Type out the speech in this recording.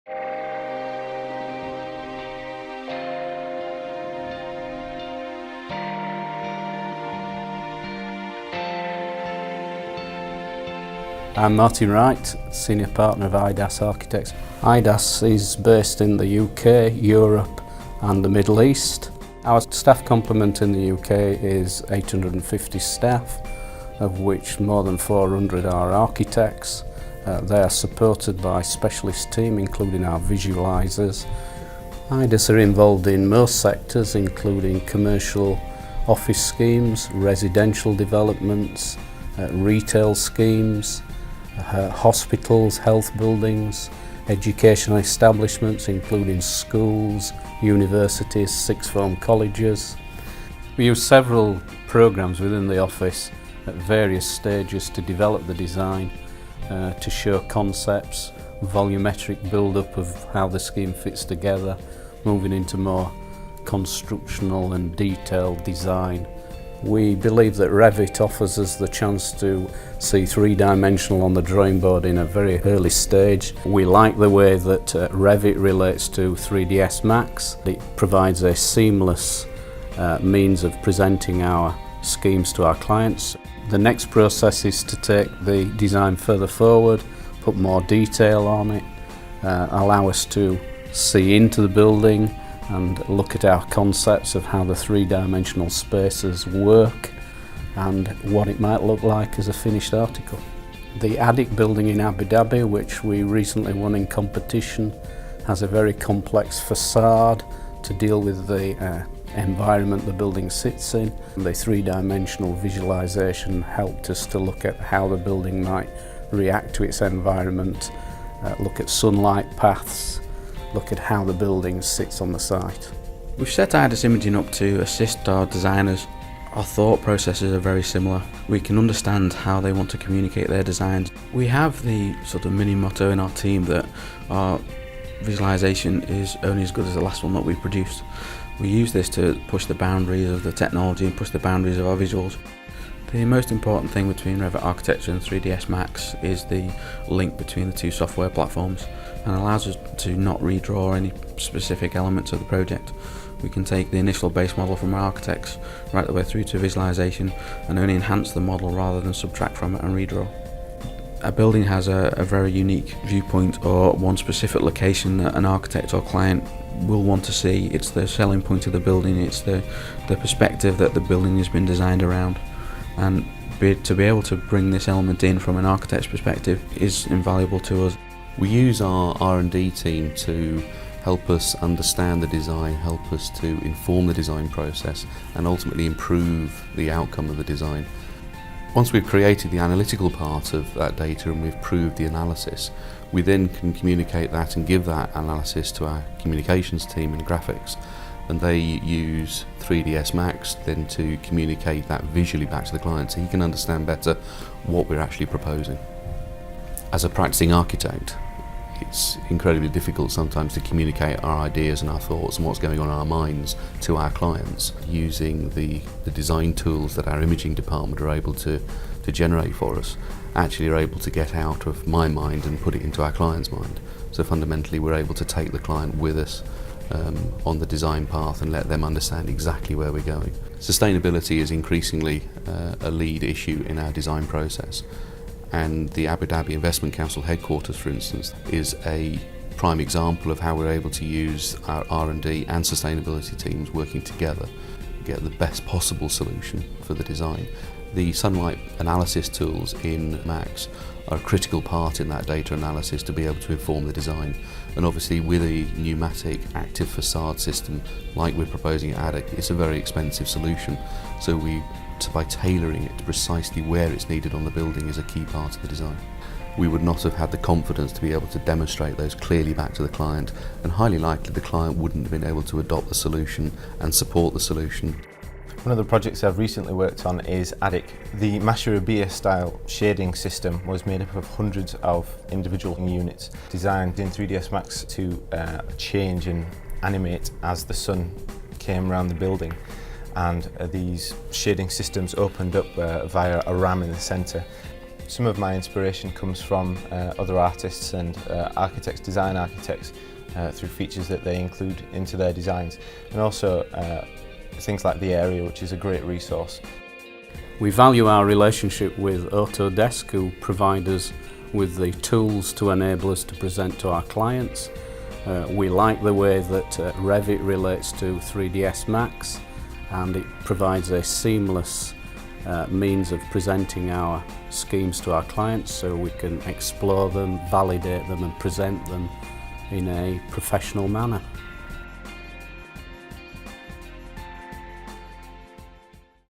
I'm Martin Wright, Senior Partner of Aedas Architects. Aedas is based in the UK, Europe and the Middle East. Our staff complement in the UK is 850 staff, of which more than 400 are architects. They are supported by a specialist team including our visualisers. Aedas are involved in most sectors including commercial office schemes, residential developments, retail schemes, hospitals, health buildings, educational establishments including schools, universities, sixth form colleges. We use several programs within the office at various stages to develop the design, to show concepts, volumetric build-up of how the scheme fits together, moving into more constructional and detailed design. We believe that Revit offers us the chance to see three-dimensional on the drawing board in a very early stage. We like the way that Revit relates to 3ds Max. It provides a seamless means of presenting our schemes to our clients. The next process is to take the design further forward, put more detail on it, allow us to see into the building and look at our concepts of how the three-dimensional spaces work and what it might look like as a finished article. The attic building in Abu Dhabi, which we recently won in competition, has a very complex facade to deal with the environment the building sits in. The three-dimensional visualisation helped us to look at how the building might react to its environment, look at sunlight paths, look at how the building sits on the site. We've set Aedas Imaging up to assist our designers. Our thought processes are very similar. We can understand how they want to communicate their designs. We have the sort of mini motto in our team that our visualization is only as good as the last one that we produced. We use this to push the boundaries of the technology and push the boundaries of our visuals. The most important thing between Revit Architecture and 3ds Max is the link between the two software platforms, and allows us to not redraw any specific elements of the project. We can take the initial base model from our architects right the way through to visualization and only enhance the model rather than subtract from it and redraw. A building has a very unique viewpoint or one specific location that an architect or client will want to see. It's the selling point of the building, it's the perspective that the building has been designed around. And to be able to bring this element in from an architect's perspective is invaluable to us. We use our R&D team to help us understand the design, help us to inform the design process and ultimately improve the outcome of the design. Once we've created the analytical part of that data and we've proved the analysis, we then can communicate that and give that analysis to our communications team in graphics, and they use 3ds Max then to communicate that visually back to the client so he can understand better what we're actually proposing. As a practicing architect, it's incredibly difficult sometimes to communicate our ideas and our thoughts and what's going on in our minds to our clients. Using the design tools that our imaging department are able to generate for us, actually are able to get out of my mind and put it into our client's mind. So fundamentally we're able to take the client with us on the design path and let them understand exactly where we're going. Sustainability is increasingly a lead issue in our design process, and the Abu Dhabi Investment Council headquarters, for instance, is a prime example of how we're able to use our R&D and sustainability teams working together to get the best possible solution for the design. The sunlight analysis tools in Max are a critical part in that data analysis to be able to inform the design. And obviously with a pneumatic active facade system like we're proposing at Aedas, it's a very expensive solution. So by tailoring it to precisely where it's needed on the building is a key part of the design. We would not have had the confidence to be able to demonstrate those clearly back to the client, and highly likely the client wouldn't have been able to adopt the solution and support the solution. One of the projects I've recently worked on is Attic. The Masharabia style shading system was made up of hundreds of individual units designed in 3ds Max to change and animate as the sun came around the building, and these shading systems opened up via a ram in the centre. Some of my inspiration comes from other artists and architects, design architects, through features that they include into their designs, and also things like the area, which is a great resource. We value our relationship with Autodesk, who provide us with the tools to enable us to present to our clients. We like the way that Revit relates to 3ds Max, and it provides a seamless means of presenting our schemes to our clients, so we can explore them, validate them and present them in a professional manner.